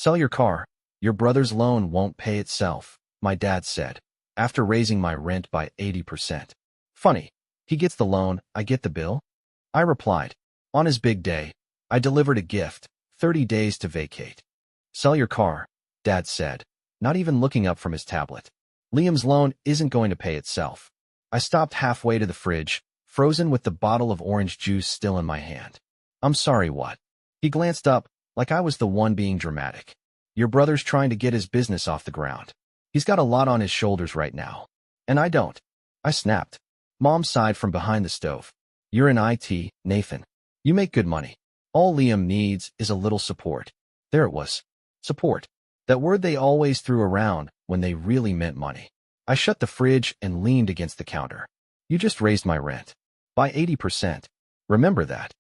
Sell your car. Your brother's loan won't pay itself, my dad said, after raising my rent by 80%. Funny. He gets the loan, I get the bill? I replied. On his big day, I delivered a gift, 30 days to vacate. Sell your car, Dad said, not even looking up from his tablet. Liam's loan isn't going to pay itself. I stopped halfway to the fridge, frozen with the bottle of orange juice still in my hand. I'm sorry, what? He glanced up, like I was the one being dramatic. Your brother's trying to get his business off the ground. He's got a lot on his shoulders right now. And I don't. I snapped. Mom sighed from behind the stove. You're in IT, Nathan. You make good money. All Liam needs is a little support. There it was. Support. That word they always threw around when they really meant money. I shut the fridge and leaned against the counter. You just raised my rent. By 80%. Remember that.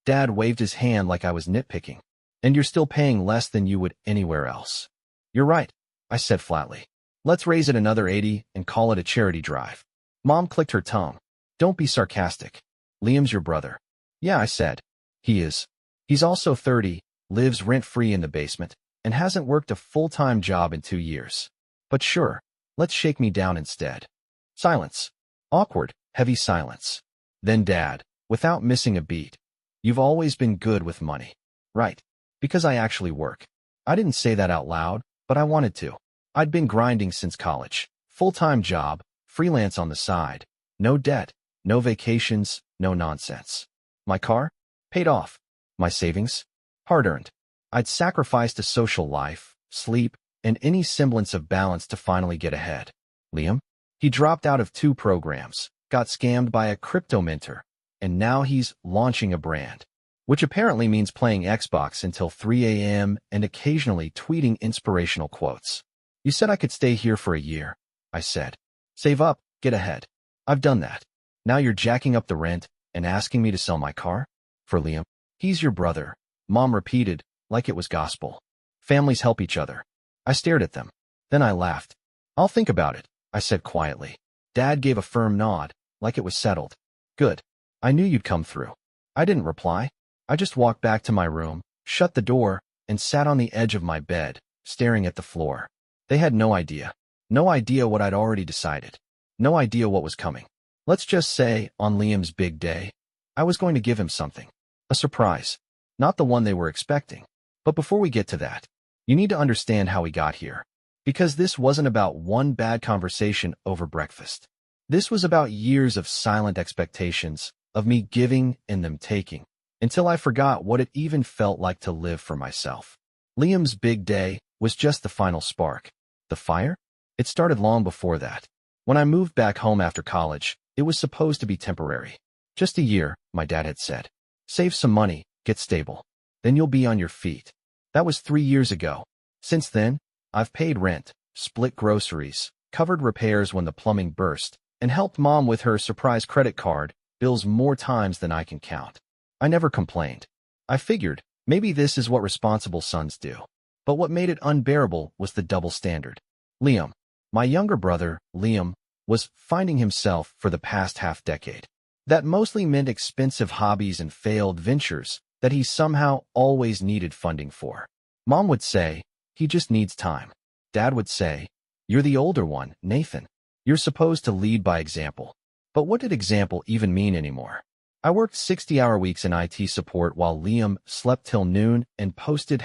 Dad waved his hand like I was nitpicking. And you're still paying less than you would anywhere else. You're right, I said flatly. Let's raise it another 80 and call it a charity drive. Mom clicked her tongue. Don't be sarcastic. Liam's your brother. Yeah, I said. He is. He's also 30, lives rent-free in the basement, and hasn't worked a full-time job in 2 years. But sure, let's shake me down instead. Silence. Awkward, heavy silence. Then Dad, without missing a beat. You've always been good with money. Right. Because I actually work. I didn't say that out loud, but I wanted to. I'd been grinding since college. Full-time job, freelance on the side. No debt, no vacations, no nonsense. My car? Paid off. My savings? Hard-earned. I'd sacrificed a social life, sleep, and any semblance of balance to finally get ahead. Liam? He dropped out of 2 programs, got scammed by a crypto mentor, and now he's launching a brand, which apparently means playing Xbox until 3 a.m. and occasionally tweeting inspirational quotes. You said I could stay here for a year, I said. Save up, get ahead. I've done that. Now you're jacking up the rent and asking me to sell my car? For Liam, he's your brother, Mom repeated, like it was gospel. Families help each other. I stared at them. Then I laughed. I'll think about it, I said quietly. Dad gave a firm nod, like it was settled. Good. I knew you'd come through. I didn't reply. I just walked back to my room, shut the door, and sat on the edge of my bed, staring at the floor. They had no idea. No idea what I'd already decided. No idea what was coming. Let's just say, on Liam's big day, I was going to give him something. A surprise. Not the one they were expecting. But before we get to that, you need to understand how we got here. Because this wasn't about one bad conversation over breakfast. This was about years of silent expectations, of me giving and them taking, until I forgot what it even felt like to live for myself. Liam's big day was just the final spark. The fire? It started long before that. When I moved back home after college, it was supposed to be temporary. Just a year, my dad had said. Save some money, get stable. Then you'll be on your feet. That was 3 years ago. Since then, I've paid rent, split groceries, covered repairs when the plumbing burst, and helped Mom with her surprise credit card bills more times than I can count. I never complained. I figured, maybe this is what responsible sons do. But what made it unbearable was the double standard. Liam, my younger brother, Liam, was finding himself for the past half-decade. That mostly meant expensive hobbies and failed ventures that he somehow always needed funding for. Mom would say, he just needs time. Dad would say, you're the older one, Nathan. You're supposed to lead by example. But what did example even mean anymore? I worked 60-hour weeks in IT support while Liam slept till noon and posted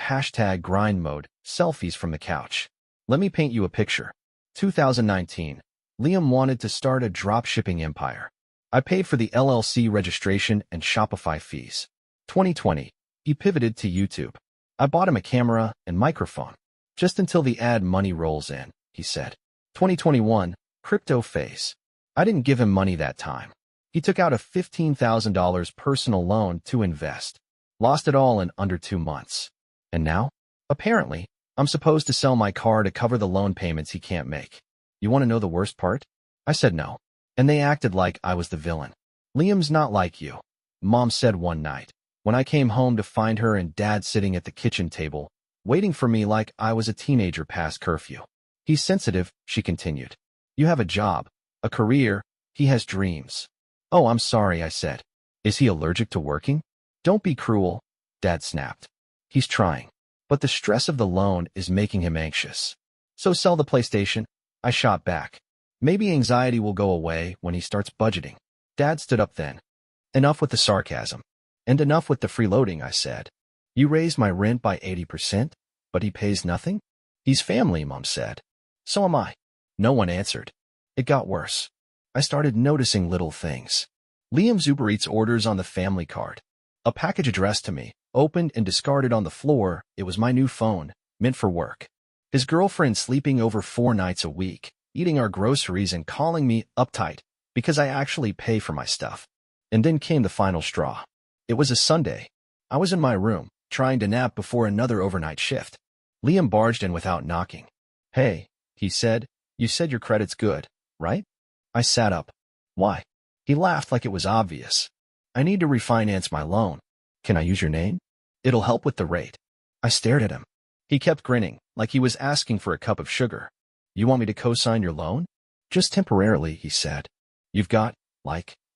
#grind mode selfies from the couch. Let me paint you a picture. 2019. Liam wanted to start a dropshipping empire. I paid for the LLC registration and Shopify fees. 2020. He pivoted to YouTube. I bought him a camera and microphone. Just until the ad money rolls in, he said. 2021. Crypto phase. I didn't give him money that time. He took out a $15,000 personal loan to invest. Lost it all in under 2 months. And now? Apparently, I'm supposed to sell my car to cover the loan payments he can't make. You want to know the worst part? I said no. And they acted like I was the villain. Liam's not like you, Mom said one night, when I came home to find her and Dad sitting at the kitchen table, waiting for me like I was a teenager past curfew. He's sensitive, she continued. You have a job, a career, he has dreams. Oh, I'm sorry, I said. Is he allergic to working? Don't be cruel, Dad snapped. He's trying. but the stress of the loan is making him anxious. So sell the PlayStation, I shot back. Maybe anxiety will go away when he starts budgeting. Dad stood up then. Enough with the sarcasm. And enough with the freeloading, I said. You raised my rent by 80%, but he pays nothing? He's family, Mom said. So am I. No one answered. It got worse. I started noticing little things. Liam's Uber Eats orders on the family card. A package addressed to me, opened and discarded on the floor. It was my new phone, meant for work. His girlfriend sleeping over 4 nights a week, eating our groceries and calling me uptight because I actually pay for my stuff. And then came the final straw. It was a Sunday. I was in my room, trying to nap before another overnight shift. Liam barged in without knocking. Hey, he said, you said your credit's good, right? I sat up. Why? He laughed like it was obvious. I need to refinance my loan. Can I use your name? It'll help with the rate. I stared at him. He kept grinning, like he was asking for a cup of sugar. You want me to co-sign your loan? Just temporarily, he said. You've got,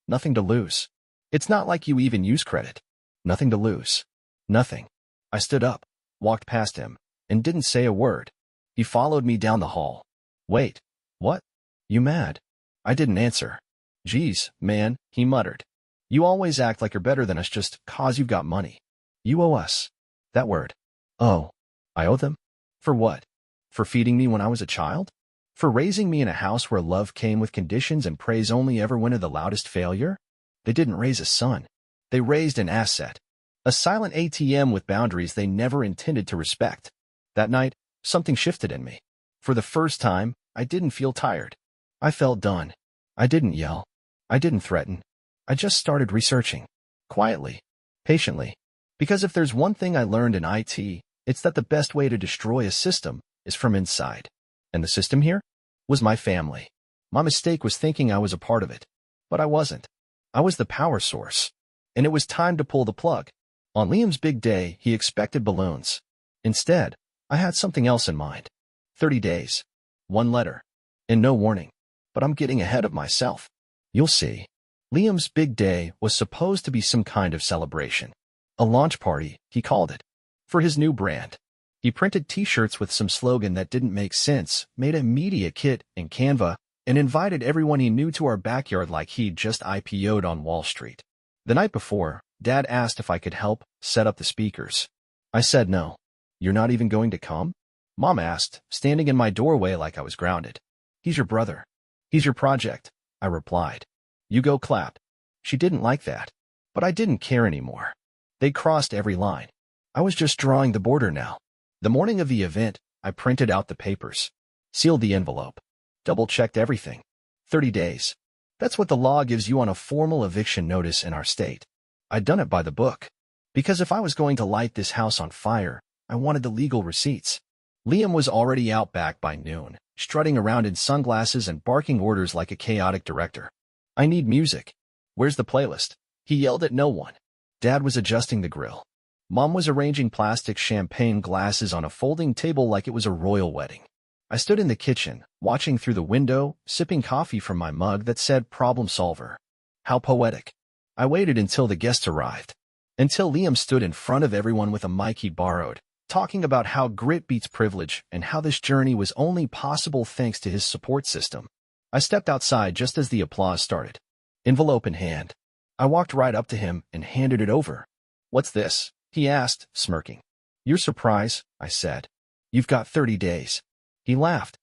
nothing to lose. It's not like you even use credit. Nothing to lose. Nothing. I stood up, walked past him, and didn't say a word. He followed me down the hall. Wait, what? You mad? I didn't answer. Geez, man, he muttered. You always act like you're better than us just 'cause you've got money. You owe us. That word. Oh, I owe them? For what? For feeding me when I was a child? For raising me in a house where love came with conditions and praise only ever went to the loudest failure? They didn't raise a son. They raised an asset. A silent ATM with boundaries they never intended to respect. That night, something shifted in me. For the first time, I didn't feel tired. I felt done. I didn't yell. I didn't threaten. I just started researching. Quietly. Patiently. Because if there's one thing I learned in IT, it's that the best way to destroy a system is from inside. And the system here was my family. My mistake was thinking I was a part of it. But I wasn't. I was the power source. And it was time to pull the plug. On Liam's big day, he expected balloons. Instead, I had something else in mind. 30 days. 1 letter. And no warning. But I'm getting ahead of myself. You'll see. Liam's big day was supposed to be some kind of celebration. A launch party, he called it. For his new brand. He printed t-shirts with some slogan that didn't make sense, made a media kit in Canva, and invited everyone he knew to our backyard like he'd just IPO'd on Wall Street. The night before, Dad asked if I could help set up the speakers. I said no. You're not even going to come? Mom asked, standing in my doorway like I was grounded. He's your brother. He's your project, I replied. You go clap. She didn't like that. But I didn't care anymore. They crossed every line. I was just drawing the border now. The morning of the event, I printed out the papers. Sealed the envelope. Double-checked everything. 30 days. That's what the law gives you on a formal eviction notice in our state. I'd done it by the book. Because if I was going to light this house on fire, I wanted the legal receipts. Liam was already out back by noon, strutting around in sunglasses and barking orders like a chaotic director. I need music. Where's the playlist? He yelled at no one. Dad was adjusting the grill. Mom was arranging plastic champagne glasses on a folding table like it was a royal wedding. I stood in the kitchen, watching through the window, sipping coffee from my mug that said problem solver. How poetic. I waited until the guests arrived. Until Liam stood in front of everyone with a mic he borrowed, talking about how grit beats privilege and how this journey was only possible thanks to his support system. I stepped outside just as the applause started. Envelope in hand. I walked right up to him and handed it over. What's this? He asked, smirking. Your surprise, I said. You've got 30 days. He laughed.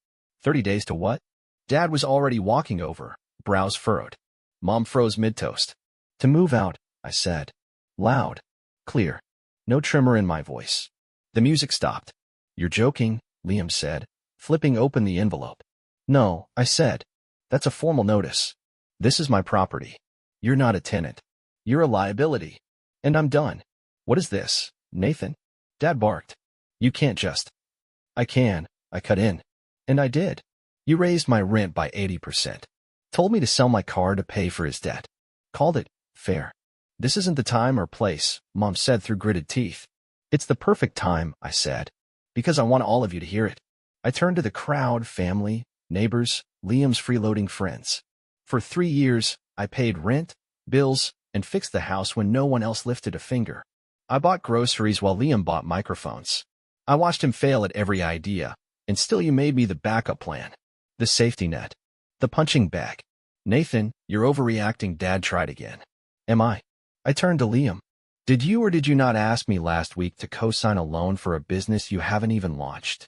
30 days to what? Dad was already walking over, brows furrowed. Mom froze mid-toast. To move out, I said. Loud. Clear. No tremor in my voice. The music stopped. You're joking, Liam said, flipping open the envelope. No, I said. That's a formal notice. This is my property. You're not a tenant. You're a liability. And I'm done. What is this, Nathan? Dad barked. You can't just. I can, I cut in. And I did. You raised my rent by 80%. Told me to sell my car to pay for his debt. Called it fair. This isn't the time or place, Mom said through gritted teeth. It's the perfect time, I said. Because I want all of you to hear it. I turned to the crowd, family, neighbors, Liam's freeloading friends. For 3 years, I paid rent, bills, and fixed the house when no one else lifted a finger. I bought groceries while Liam bought microphones. I watched him fail at every idea, and still you made me the backup plan. The safety net. The punching bag. Nathan, you're overreacting. Dad tried again. Am I? I turned to Liam. Did you or did you not ask me last week to co-sign a loan for a business you haven't even launched?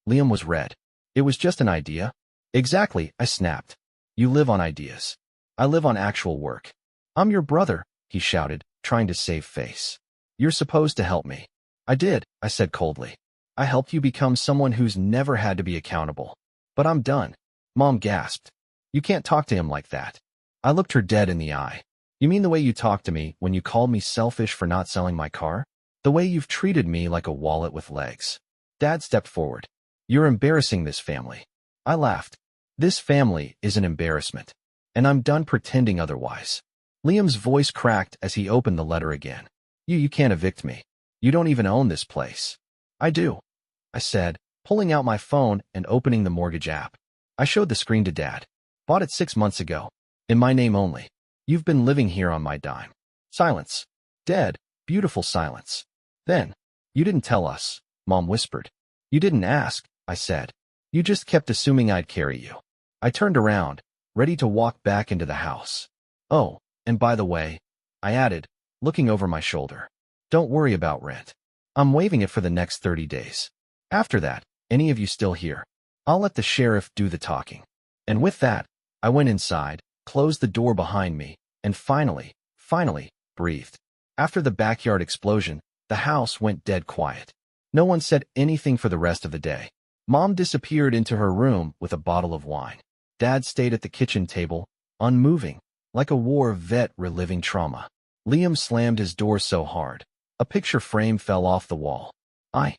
Liam was red. It was just an idea. Exactly, I snapped. You live on ideas. I live on actual work. I'm your brother, he shouted, trying to save face. You're supposed to help me. I did, I said coldly. I helped you become someone who's never had to be accountable. But I'm done. Mom gasped. You can't talk to him like that. I looked her dead in the eye. You mean the way you talked to me when you called me selfish for not selling my car? The way you've treated me like a wallet with legs? Dad stepped forward. You're embarrassing this family. I laughed. This family is an embarrassment. And I'm done pretending otherwise. Liam's voice cracked as he opened the letter again. You can't evict me. You don't even own this place. I do, I said, pulling out my phone and opening the mortgage app. I showed the screen to Dad. Bought it 6 months ago. In my name only. You've been living here on my dime. Silence. Dead, beautiful silence. Then, you didn't tell us, Mom whispered. You didn't ask, I said. You just kept assuming I'd carry you. I turned around, ready to walk back into the house. Oh, and by the way, I added, looking over my shoulder. Don't worry about rent. I'm waiving it for the next 30 days. After that, any of you still here, I'll let the sheriff do the talking. And with that, I went inside, closed the door behind me, and finally, breathed. After the backyard explosion, the house went dead quiet. No one said anything for the rest of the day. Mom disappeared into her room with a bottle of wine. Dad stayed at the kitchen table, unmoving, like a war vet reliving trauma. Liam slammed his door so hard, a picture frame fell off the wall. I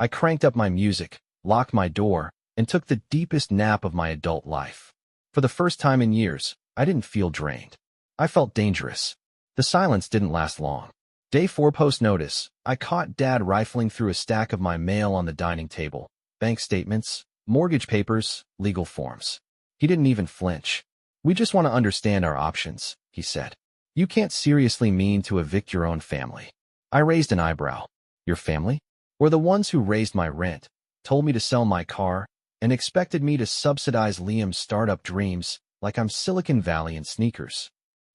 cranked up my music, locked my door, and took the deepest nap of my adult life. For the first time in years, I didn't feel drained. I felt dangerous. The silence didn't last long. Day 4 post notice, I caught Dad rifling through a stack of my mail on the dining table. Bank statements, mortgage papers, legal forms. He didn't even flinch. We just want to understand our options, he said. You can't seriously mean to evict your own family. I raised an eyebrow. Your family? Or the ones who raised my rent, told me to sell my car, and expected me to subsidize Liam's startup dreams like I'm Silicon Valley and sneakers.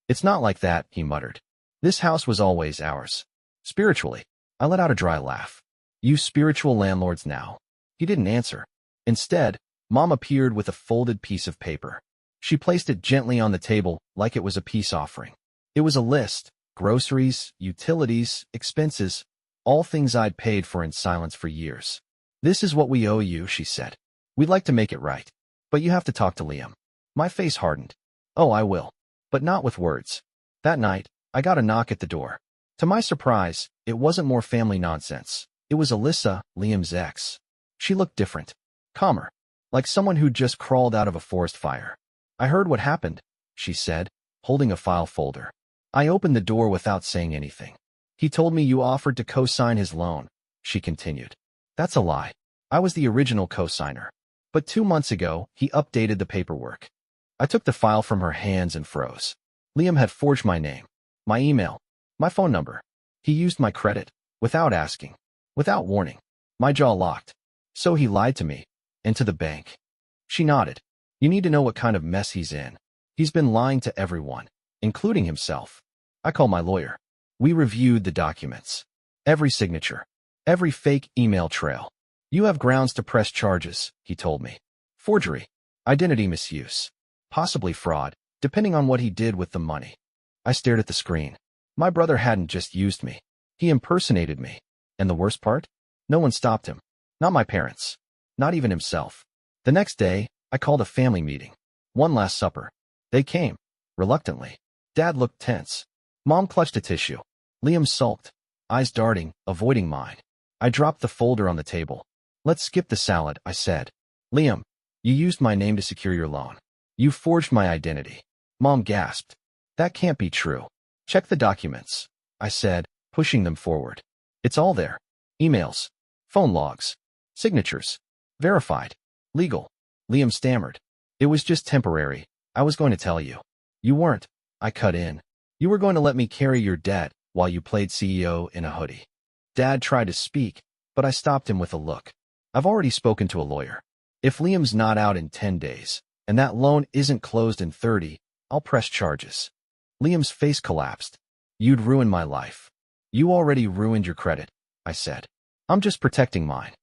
It's not like that, he muttered. This house was always ours. Spiritually. I let out a dry laugh. You spiritual landlords now. He didn't answer. Instead, Mom appeared with a folded piece of paper. She placed it gently on the table like it was a peace offering. It was a list, groceries, utilities, expenses, all things I'd paid for in silence for years. This is what we owe you, she said. We'd like to make it right. But you have to talk to Liam. My face hardened. Oh, I will. But not with words. That night, I got a knock at the door. To my surprise, it wasn't more family nonsense. It was Alyssa, Liam's ex. She looked different. Calmer. Like someone who'd just crawled out of a forest fire. I heard what happened, she said, holding a file folder. I opened the door without saying anything. He told me you offered to co-sign his loan, she continued. That's a lie. I was the original co-signer. But 2 months ago, he updated the paperwork. I took the file from her hands and froze. Liam had forged my name, my email, my phone number. He used my credit, without asking, without warning. My jaw locked. So he lied to me, and to the bank. She nodded. You need to know what kind of mess he's in. He's been lying to everyone, including himself. I called my lawyer. We reviewed the documents. Every signature. Every fake email trail. You have grounds to press charges, he told me. Forgery. Identity misuse. Possibly fraud, depending on what he did with the money. I stared at the screen. My brother hadn't just used me. He impersonated me. And the worst part? No one stopped him. Not my parents. Not even himself. The next day, I called a family meeting. One last supper. They came. Reluctantly. Dad looked tense. Mom clutched a tissue. Liam sulked, eyes darting, avoiding mine. I dropped the folder on the table. Let's skip the salad, I said. Liam, you used my name to secure your loan. You forged my identity. Mom gasped. That can't be true. Check the documents, I said, pushing them forward. It's all there. Emails. Phone logs. Signatures. Verified. Legal. Liam stammered. It was just temporary. I was going to tell you. You weren't. I cut in. You were going to let me carry your debt while you played CEO in a hoodie. Dad tried to speak, But I stopped him with a look. I've already spoken to a lawyer. If Liam's not out in 10 days, and that loan isn't closed in 30, I'll press charges. Liam's face collapsed. You'd ruin my life. You already ruined your credit, I said. I'm just protecting mine.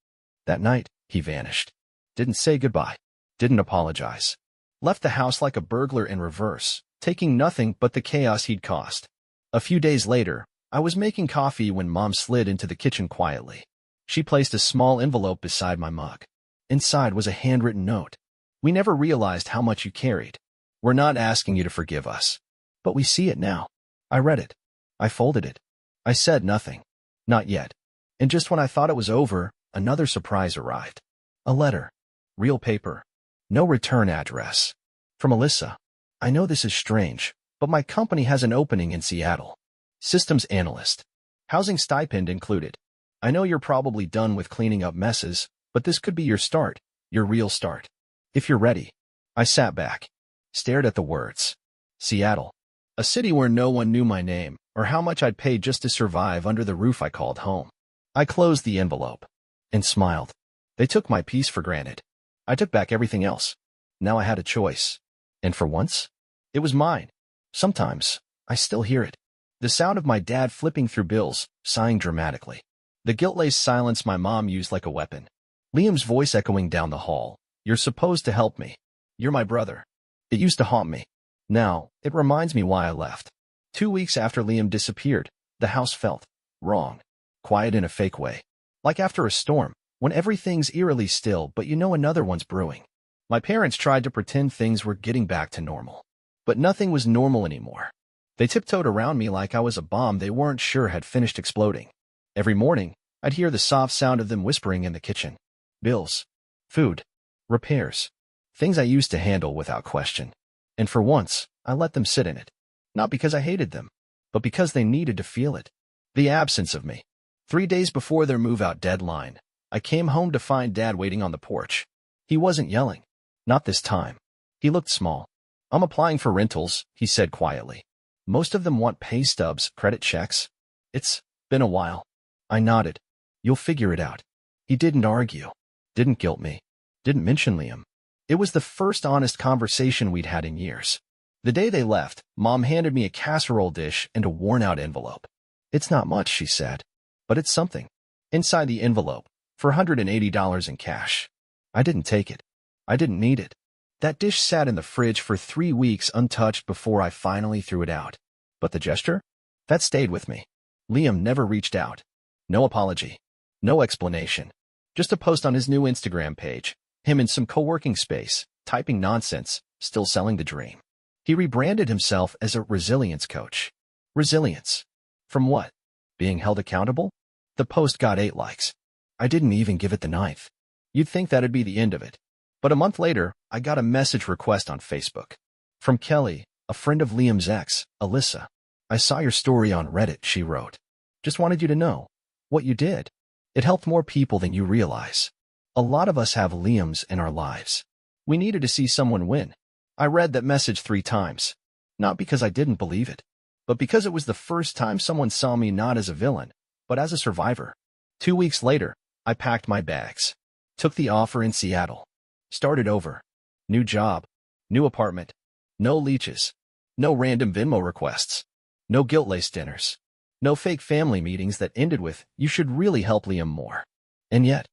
That night, he vanished. Didn't say goodbye. Didn't apologize. Left the house like a burglar in reverse, taking nothing but the chaos he'd caused. A few days later, I was making coffee when Mom slid into the kitchen quietly. She placed a small envelope beside my mug. Inside was a handwritten note. We never realized how much you carried. We're not asking you to forgive us. But we see it now. I read it. I folded it. I said nothing. Not yet. And just when I thought it was over, another surprise arrived. A letter. Real paper. No return address. From Alyssa. I know this is strange, but my company has an opening in Seattle. Systems analyst. Housing stipend included. I know you're probably done with cleaning up messes, but this could be your start, your real start. If you're ready. I sat back. Stared at the words. Seattle. A city where no one knew my name, or how much I'd paid just to survive under the roof I called home. I closed the envelope. And smiled. They took my peace for granted. I took back everything else. Now I had a choice. And for once, it was mine. Sometimes, I still hear it. The sound of my dad flipping through bills, sighing dramatically. The guilt-laced silence my mom used like a weapon. Liam's voice echoing down the hall. You're supposed to help me. You're my brother. It used to haunt me. Now, it reminds me why I left. 2 weeks after Liam disappeared, the house felt wrong. Quiet in a fake way. Like after a storm, when everything's eerily still but you know another one's brewing. My parents tried to pretend things were getting back to normal. But nothing was normal anymore. They tiptoed around me like I was a bomb they weren't sure had finished exploding. Every morning, I'd hear the soft sound of them whispering in the kitchen. Bills. Food. Repairs. Things I used to handle without question. And for once, I let them sit in it. Not because I hated them, but because they needed to feel it. The absence of me. 3 days before their move-out deadline, I came home to find Dad waiting on the porch. He wasn't yelling. Not this time. He looked small. I'm applying for rentals, he said quietly. Most of them want pay stubs, credit checks. It's been a while. I nodded. You'll figure it out. He didn't argue. Didn't guilt me. Didn't mention Liam. It was the first honest conversation we'd had in years. The day they left, Mom handed me a casserole dish and a worn-out envelope. It's not much, she said. But it's something. Inside the envelope, $480 in cash. I didn't take it. I didn't need it. That dish sat in the fridge for 3 weeks untouched before I finally threw it out. But the gesture? That stayed with me. Liam never reached out. No apology. No explanation. Just a post on his new Instagram page. Him in some co-working space, typing nonsense, still selling the dream. He rebranded himself as a resilience coach. Resilience. From what? Being held accountable? The post got 8 likes. I didn't even give it the 9th. You'd think that'd be the end of it. But a month later, I got a message request on Facebook. From Kelly, a friend of Liam's ex, Alyssa. I saw your story on Reddit, she wrote. Just wanted you to know what you did. It helped more people than you realize. A lot of us have Liams in our lives. We needed to see someone win. I read that message 3 times. Not because I didn't believe it, but because it was the first time someone saw me not as a villain, but as a survivor. 2 weeks later, I packed my bags. Took the offer in Seattle. Started over. New job. New apartment. No leeches. No random Venmo requests. No guilt-laced dinners. No fake family meetings that ended with, you should really help Liam more. And yet,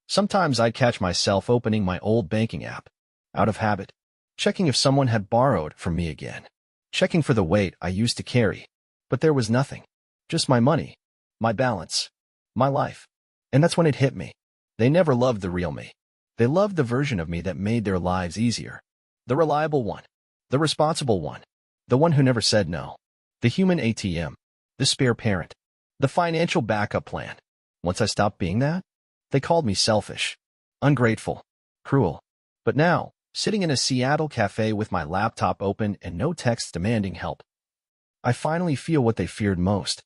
sometimes I'd catch myself opening my old banking app. Out of habit. Checking if someone had borrowed from me again. Checking for the weight I used to carry. But there was nothing. Just my money. My balance. My life. And that's when it hit me. They never loved the real me. They loved the version of me that made their lives easier. The reliable one. The responsible one. The one who never said no. The human ATM. The spare parent. The financial backup plan. Once I stopped being that, they called me selfish. Ungrateful. Cruel. But now, sitting in a Seattle cafe with my laptop open and no texts demanding help, I finally feel what they feared most.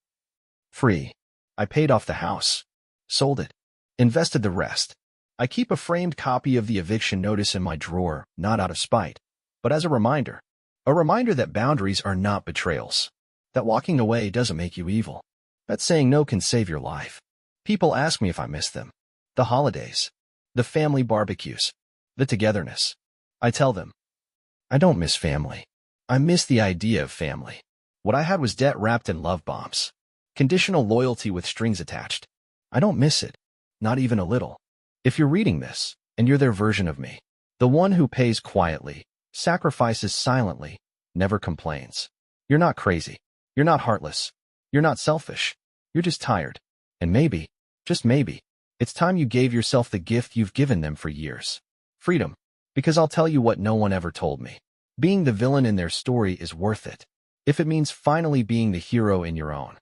Free. I paid off the house. Sold it. Invested the rest. I keep a framed copy of the eviction notice in my drawer, not out of spite, but as a reminder. A reminder that boundaries are not betrayals. That walking away doesn't make you evil. That saying no can save your life. People ask me if I miss them. The holidays. The family barbecues. The togetherness. I tell them, I don't miss family. I miss the idea of family. What I had was debt wrapped in love bombs. Conditional loyalty with strings attached. I don't miss it. Not even a little. If you're reading this, and you're their version of me, the one who pays quietly, sacrifices silently, never complains. You're not crazy. You're not heartless. You're not selfish. You're just tired. And maybe, just maybe, it's time you gave yourself the gift you've given them for years. Freedom. Because I'll tell you what no one ever told me. Being the villain in their story is worth it. If it means finally being the hero in your own.